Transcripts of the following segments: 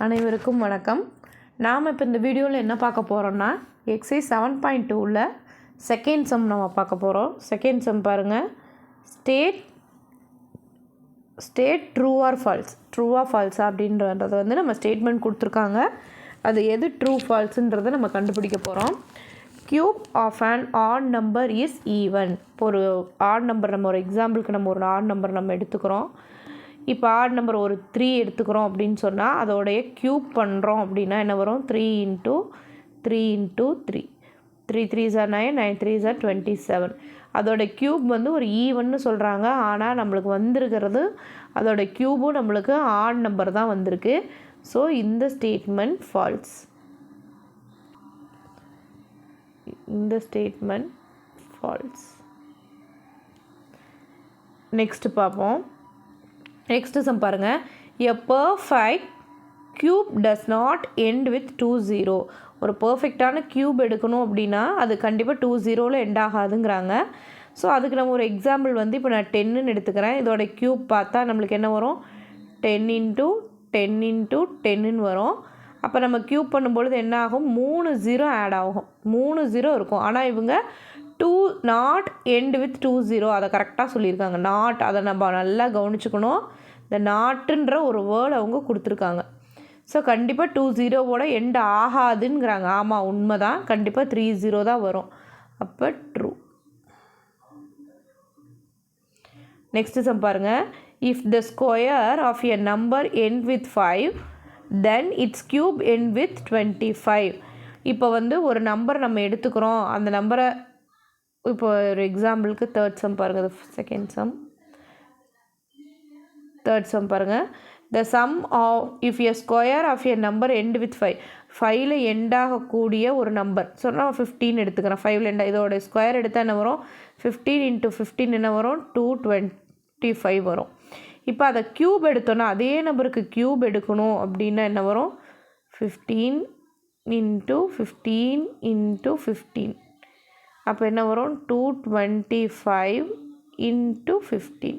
அனைவருக்கும் வணக்கம். நாம் இப்போ இந்த வீடியோவில் என்ன பார்க்க போகிறோம்னா எக்ஸைஸ் 7.2ல் செகண்ட் சம் நம்ம பார்க்க போகிறோம். செகண்ட் சம் பாருங்கள். ஸ்டேட் ட்ரூ ஆர் ஃபால்ஸா அப்படின்றத வந்து நம்ம ஸ்டேட்மெண்ட் கொடுத்துருக்காங்க. அது எது ட்ரூ ஃபால்ஸுன்றதை நம்ம கண்டுபிடிக்க போகிறோம். Cube of an odd number is even. இப்போ ஒரு ஆட் நம்பர் நம்ம ஒரு எக்ஸாம்பிளுக்கு நம்ம ஒரு ஆட் நம்பர் நம்ம எடுத்துக்கிறோம். இப்போ ஆட் நம்பர் ஒரு 3 எடுத்துக்கிறோம் அப்படின்னு சொன்னால் அதோடைய க்யூப் பண்ணுறோம் அப்படின்னா என்ன வரும்? 3 × 3 × 3 3 3s are 9 9 3s are 27. அதோட க்யூப் வந்து ஒரு ஈவன்னு சொல்கிறாங்க. ஆனால் நம்மளுக்கு வந்திருக்கிறது அதோட க்யூபும் நம்மளுக்கு ஆட் நம்பர் தான் வந்திருக்கு. ஸோ இந்த ஸ்டேட்மெண்ட் ஃபால்ஸ். நெக்ஸ்ட் பார்ப்போம். நெக்ஸ்ட் சம் பாருங்கள். எ perfect cube does not end with 2 0. ஒரு பர்ஃபெக்டான க்யூப் எடுக்கணும் அப்படின்னா அது கண்டிப்பாக 2 0ல் எண்ட் ஆகாதுங்கிறாங்க. ஸோ அதுக்கு நம்ம ஒரு எக்ஸாம்பிள் வந்து இப்போ நான் 10ன்னு எடுத்துக்கிறேன். இதோட க்யூப் பார்த்தா நம்மளுக்கு என்ன வரும்? 10 × 10 × 10ன்னு வரும். அப்போ நம்ம க்யூப் பண்ணும்பொழுது என்ன ஆகும்? 3 0 ஆட் ஆகும். 3 0 இருக்கும். ஆனால் இவங்க நாட் எண்ட் வித் 2 0 அதை கரெக்டாக சொல்லியிருக்காங்க. நாட், அதை நம்ம நல்லா கவனிச்சுக்கணும். இந்த நாட்டுன்ற ஒரு வேர்டு அவங்க கொடுத்துருக்காங்க. ஸோ கண்டிப்பாக 2 0வோட எண்ட் ஆகாதுங்கிறாங்க. ஆமாம், உண்மை தான். கண்டிப்பாக 3 0 தான் வரும். அப்போ ட்ரூ. நெக்ஸ்ட் சம் பாருங்கள். If the square of a number end with 5 then it's cube end with 25. இப்போ வந்து ஒரு நம்பர் நம்ம எடுத்துக்கிறோம். அந்த நம்பரை இப்போ ஒரு எக்ஸாம்பிளுக்கு தேர்ட் சம் பாருங்கள். தேர்ட் சம் பாருங்கள். The sum of if a square of a number end with 5. 5ல் எண்டாகக்கூடிய ஒரு நம்பர். ஸோ நான் 15 எடுத்துக்கிறேன். 5ல் எண்டா இதோட ஸ்கொயர் எடுத்தால் என்ன வரும்? 15 × 15 என்ன வரும்? 225 வரும். இப்போ அதை க்யூப் எடுத்தோன்னா அதே நம்பருக்கு க்யூப் எடுக்கணும் அப்படின்னா என்ன வரும்? 15 × 15 × 15. அப்போ என்ன வரும்? 225 × 15.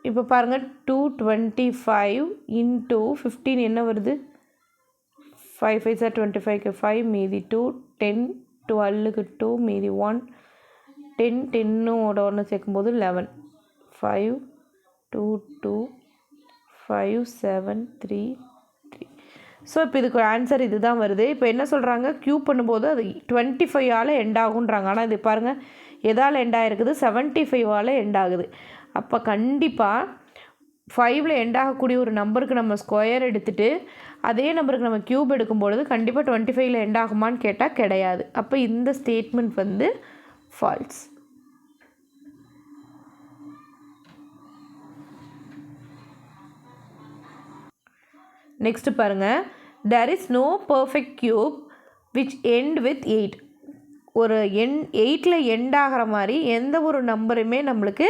இப்போ பாருங்கள். 225 × 15 என்ன வருது? 5 5s are 25க்கு 5 மீதி 2 10 12க்கு 2 மீதி 1 10 10ஓட 1 சேர்க்கும்போது 11 5 2 2 5 7 3 3. ஸோ இப்போ இதுக்கு ஆன்சர் இது தான் வருது. இப்போ என்ன சொல்கிறாங்க? க்யூப் பண்ணும்போது அது 25ஆல் எண்ட் ஆகுன்றாங்க. ஆனால் இது பாருங்கள் எதால் எண்ட் ஆகிருக்குது? 75ஆல் எண்ட் ஆகுது. அப்போ கண்டிப்பாக 5ல் எண்ட் ஆகக்கூடிய ஒரு நம்பருக்கு நம்ம ஸ்கொயர் எடுத்துகிட்டு அதே நம்பருக்கு நம்ம க்யூப் எடுக்கும்பொழுது கண்டிப்பாக 25ல் எண்ட் ஆகுமான்னு கேட்டால் கிடையாது. அப்போ இந்த ஸ்டேட்மெண்ட் வந்து ஃபால்ஸ். நெக்ஸ்ட் பாருங்கள். there is no perfect cube which end with 8. ஒரு 8ல் எண்ட் ஆகிற மாதிரி எந்த ஒரு நம்பருமே நம்மளுக்கு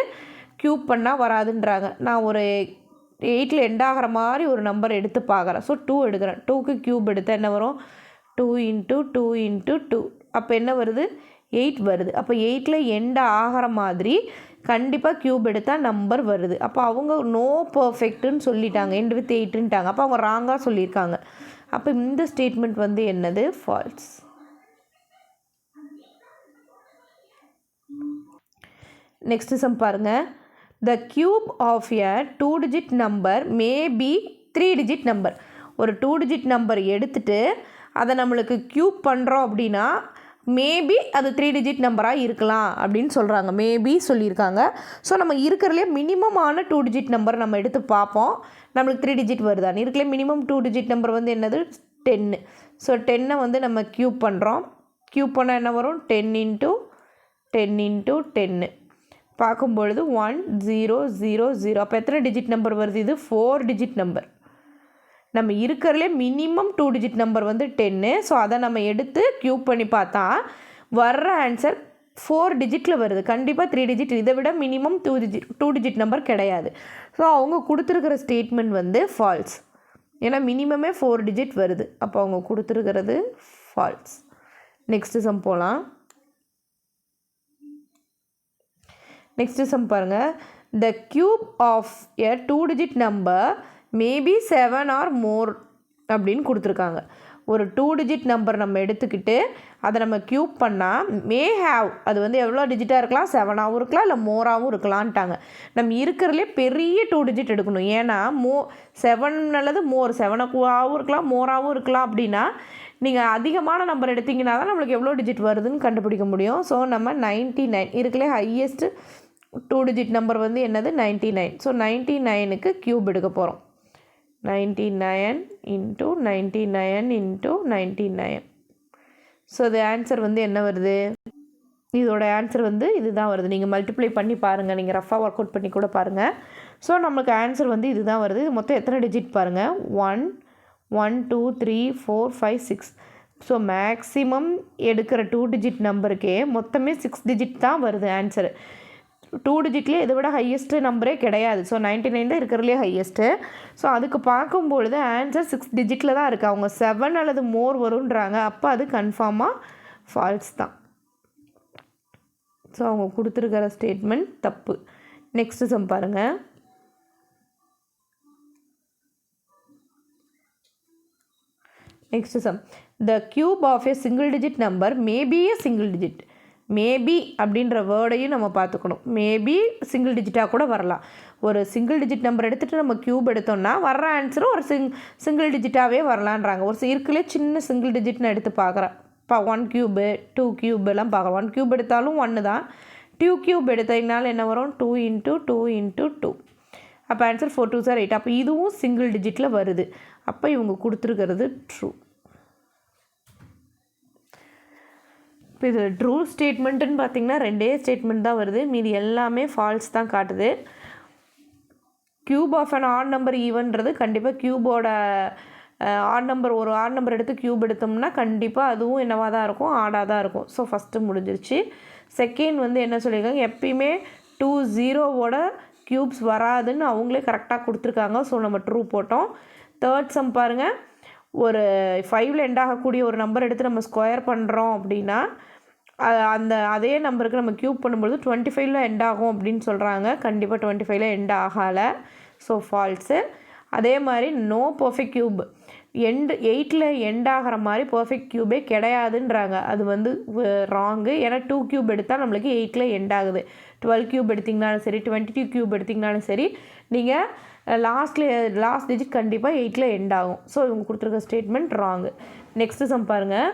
க்யூப் பண்ணால் வராதுன்றாங்க. நான் ஒரு 8ல் எண்ட் ஆகிற மாதிரி ஒரு நம்பர் எடுத்து பார்க்குறேன். ஸோ 2 எடுக்கிறேன். 2க்கு க்யூப் எடுத்தால் என்ன வரும்? 2 × 2 × 2. அப்போ என்ன வருது? 8 வருது. அப்போ 8ல் எண்ட் ஆகிற மாதிரி கண்டிப்பாக க்யூப் எடுத்தால் நம்பர் வருது. அப்போ அவங்க நோ பர்ஃபெக்ட்டுன்னு சொல்லிட்டாங்க. எண்ட் வித் 8ன்ட்டாங்க. அப்போ அவங்க ராங்காக சொல்லியிருக்காங்க. அப்போ இந்த ஸ்டேட்மெண்ட் வந்து என்னது? ஃபால்ஸ். நெக்ஸ்ட் சம் பாருங்கள். The cube of a 2 digit number may be 3 digit number. ஒரு 2 digit நம்பர் எடுத்துகிட்டு அதை நம்மளுக்கு க்யூப் பண்ணுறோம் அப்படின்னா மேபி அது 3 digit நம்பராக இருக்கலாம் அப்படின்னு சொல்கிறாங்க. மேபி சொல்லியிருக்காங்க. ஸோ நம்ம இருக்கிறதுலே மினிமமான 2 digit நம்பர் நம்ம எடுத்து பார்ப்போம். நம்மளுக்கு 3 digit வருதான்னு. இருக்கலே மினிமம் 2 digit நம்பர் வந்து என்னது? 10. ஸோ 10ஐ வந்து நம்ம க்யூப் பண்ணுறோம். க்யூப் பண்ணால் என்ன வரும்? 10 × 10 × 10 பார்க்கும்பொழுது 1 0 0 0. அப்போ எத்தனை டிஜிட் நம்பர் வருது? இது 4 digit நம்பர். நம்ம இருக்கிறதுலே மினிமம் 2 digit நம்பர் வந்து 10. ஸோ அதை நம்ம எடுத்து க்யூப் பண்ணி பார்த்தா வர்ற ஆன்சர் 4 digitல் வருது. கண்டிப்பாக 3 digit. இதை விட மினிமம் 2 digit நம்பர் கிடையாது. ஸோ அவங்க கொடுத்துருக்கிற ஸ்டேட்மெண்ட் வந்து ஃபால்ஸ். ஏன்னா மினிமமே 4 digit வருது. அப்போ அவங்க கொடுத்துருக்கிறது ஃபால்ஸ். நெக்ஸ்ட்டு சம் போகலாம். நெக்ஸ்ட்டு சம் பாருங்கள். The cube of a 2 digit number maybe 7 or more அப்படின்னு கொடுத்துருக்காங்க. ஒரு 2 டிஜிட் நம்பர் நம்ம எடுத்துக்கிட்டு அதை நம்ம க்யூப் பண்ணால் மே ஹேவ் அது வந்து எவ்வளோ டிஜிட்டாக இருக்கலாம், 7ஆகவும் இருக்கலாம், இல்லை மோராகவும் இருக்கலான்ட்டாங்க. நம்ம இருக்கிறதுலே பெரிய 2 டிஜிட் எடுக்கணும். ஏன்னா 7 அல்லது மோர், 7ஆகவும் இருக்கலாம், மோராகவும் இருக்கலாம். அப்படின்னா நீங்கள் அதிகமான நம்பர் எடுத்திங்கன்னா தான் நம்மளுக்கு எவ்வளோ டிஜிட் வருதுன்னு கண்டுபிடிக்க முடியும். ஸோ நம்ம 99 இருக்குல்லே ஹையஸ்ட்டு 2 டிஜிட் நம்பர் வந்து என்னது 99. ஸோ 99க்கு க்யூப் எடுக்க போகிறோம். 99 into 99 into 99. ஸோ இது ஆன்சர் வந்து என்ன வருது, இதோட ஆன்சர் வந்து இதுதான் வருது. நீங்கள் மல்டிப்ளை பண்ணி பாருங்கள், நீங்கள் ரஃபாக ஒர்க் அவுட் பண்ணி கூட பாருங்கள். ஸோ நம்மளுக்கு ஆன்சர் வந்து இதுதான் வருது. இது மொத்தம் எத்தனை டிஜிட் பாருங்கள், 1 1 2 3 4 5 6. ஸோ மேக்ஸிமம் எடுக்கிற 2 டிஜிட் நம்பருக்கே மொத்தமே 6 டிஜிட் தான் வருது ஆன்சரு. 2 டிஜிட்லேயே இதை விட ஹையஸ்ட்டு நம்பரே கிடையாது. ஸோ 99 தான் இருக்கிறதுலே ஹையஸ்ட்டு. ஸோ அதுக்கு பார்க்கும்பொழுது ஆன்சர் 6 டிஜிட்டில் தான் இருக்குது. அவங்க 7 அல்லது மோர் வருன்றாங்க. அப்போ அது கன்ஃபார்மாக ஃபால்ஸ் தான். ஸோ அவங்க கொடுத்துருக்கிற ஸ்டேட்மெண்ட் தப்பு. நெக்ஸ்ட்டு சம் பாருங்கள். Next sum, the cube of a single digit number maybe a single digit. Maybe அப்படின்ற வேர்டையும் நம்ம பார்த்துக்கணும். மேபி சிங்கிள் டிஜிட்டாக கூட வரலாம். ஒரு சிங்கிள் டிஜிட் நம்பர் எடுத்துகிட்டு நம்ம க்யூப் எடுத்தோம்னா வர்ற ஆன்சரும் ஒரு சிங்கிள் டிஜிட்டாகவே வரலான்றாங்க. ஒரு இருக்குல்லே சின்ன சிங்கிள் டிஜிட்னு எடுத்து பார்க்குறேன். 1 க்யூபு 2 க்யூபெல்லாம் பார்க்குறோம். 1 க்யூப் எடுத்தாலும் 1 தான். 2 க்யூப் எடுத்ததுனால என்ன வரும், 2 into 2 into 2. அப்போ ஆன்சர் 4 2s are 8. அப்போ இதுவும் சிங்கிள் டிஜிட்டில் வருது. அப்போ இவங்க கொடுத்துருக்கிறது ட்ரூ. இப்போ இது ட்ரூ ஸ்டேட்மெண்ட்டுன்னு பார்த்திங்கன்னா 2 ஸ்டேட்மெண்ட் தான் வருது. மீதி எல்லாமே ஃபால்ஸ் தான் காட்டுது. Cube of an odd number ஈவன்றது கண்டிப்பாக க்யூபோட ஆட் நம்பர், ஒரு ஆட் நம்பர் எடுத்து க்யூப் எடுத்தோம்னா கண்டிப்பாக அதுவும் என்னவாக தான் இருக்கும், ஆடாக தான் இருக்கும். ஸோ ஃபஸ்ட்டு முடிஞ்சிருச்சு. செகண்ட் வந்து என்ன சொல்லியிருக்காங்க, எப்பயுமே 2 0வோட க்யூப்ஸ் வராதுன்னு அவங்களே கரெக்டாக கொடுத்துருக்காங்க. ஸோ நம்ம ட்ரூ போட்டோம். தேர்ட் சம் பாருங்கள், ஒரு 5ல் எண்ட் ஆகக்கூடிய ஒரு நம்பர் எடுத்து நம்ம ஸ்கொயர் பண்ணுறோம் அப்படின்னா அதே நம்பருக்கு நம்ம க்யூப் பண்ணும்பொழுது 25ல் எண்ட் ஆகும் அப்படின்னு சொல்கிறாங்க. கண்டிப்பாக 25ல் எண்ட் ஆகலை. So falls. அதே மாதிரி நோ பர்ஃபெக்ட் க்யூப், 8ல் எண்ட் ஆகிற மாதிரி பர்ஃபெக்ட் க்யூபே கிடையாதுன்றாங்க. அது வந்து ராங்கு. ஏன்னா 2 க்யூப் எடுத்தால் நம்மளுக்கு 8ல் எண்ட் ஆகுது. 12 க்யூப் எடுத்திங்கனாலும் சரி, 22 க்யூப் எடுத்திங்கனாலும் சரி, நீங்கள் லாஸ்ட் டிஜிட் கண்டிப்பாக 8ல் எண்ட் ஆகும். ஸோ இவங்க கொடுத்துருக்க ஸ்டேட்மெண்ட் ராங்கு. நெக்ஸ்ட்டு சம் பாருங்கள்,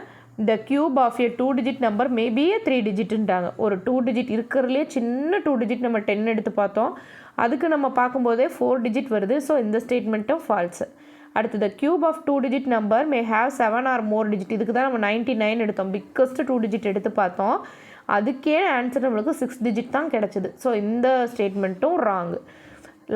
the cube of a 2 digit number maybe a 3 டிஜிட்டுன்ட்டாங்க. ஒரு 2 டிஜிட் இருக்கிறதுலே சின்ன 2 டிஜிட் நம்ம 10 எடுத்து பார்த்தோம். அதுக்கு நம்ம பார்க்கும்போதே 4 டிஜிட் வருது. ஸோ இந்த ஸ்டேட்மெண்ட்டும் ஃபால்ஸு. அடுத்து the cube of 2 digit number may have 7 or more digit. இதுக்கு தான் நம்ம 99 எடுத்தோம். பிக்கஸ்ட்டு 2 டிஜிட் எடுத்து பார்த்தோம். அதுக்கே ஆன்சர் நம்மளுக்கு 6 டிஜிட் தான் கிடச்சிது. ஸோ இந்த ஸ்டேட்மெண்ட்டும் wrong.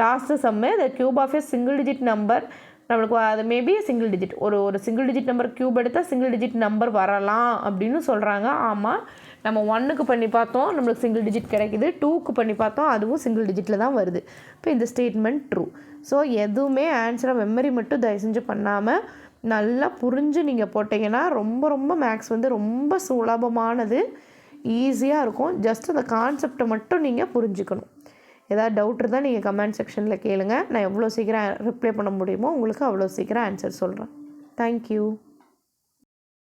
Last sum, the cube of a single digit number, நம்மளுக்கு அது மேபி சிங்கிள் டிஜிட், ஒரு சிங்கிள் டிஜிட் நம்பர் க்யூப் எடுத்தால் சிங்கிள் டிஜிட் நம்பர் வரலாம் அப்படின்னு சொல்கிறாங்க. ஆமாம், நம்ம 1க்கு பண்ணி பார்த்தோம், நம்மளுக்கு சிங்கிள் டிஜிட் கிடைக்குது. 2க்கு பண்ணி பார்த்தோம், அதுவும் சிங்கிள் டிஜிட்டில் தான் வருது. இப்போ இந்த ஸ்டேட்மெண்ட் ட்ரூ. ஸோ எதுவுமே ஆன்சரை மெமரி மட்டும் தயவு செஞ்சு பண்ணாமல் நல்லா புரிஞ்சு நீங்கள் போட்டிங்கன்னா ரொம்ப ரொம்ப மேக்ஸ் வந்து ரொம்ப சுலபமானது, ஈஸியாக இருக்கும். ஜஸ்ட் அந்த கான்செப்டை மட்டும் நீங்கள் புரிஞ்சுக்கணும். ஏதாவது டவுட் இருந்தால் நீங்கள் கமெண்ட் செக்ஷனில் கேளுங்க. நான் எவ்வளோ சீக்கிரம் ரிப்ளை பண்ண முடியுமோ உங்களுக்கு அவ்வளோ சீக்கிரம் ஆன்சர் சொல்கிறேன். தேங்க்யூ.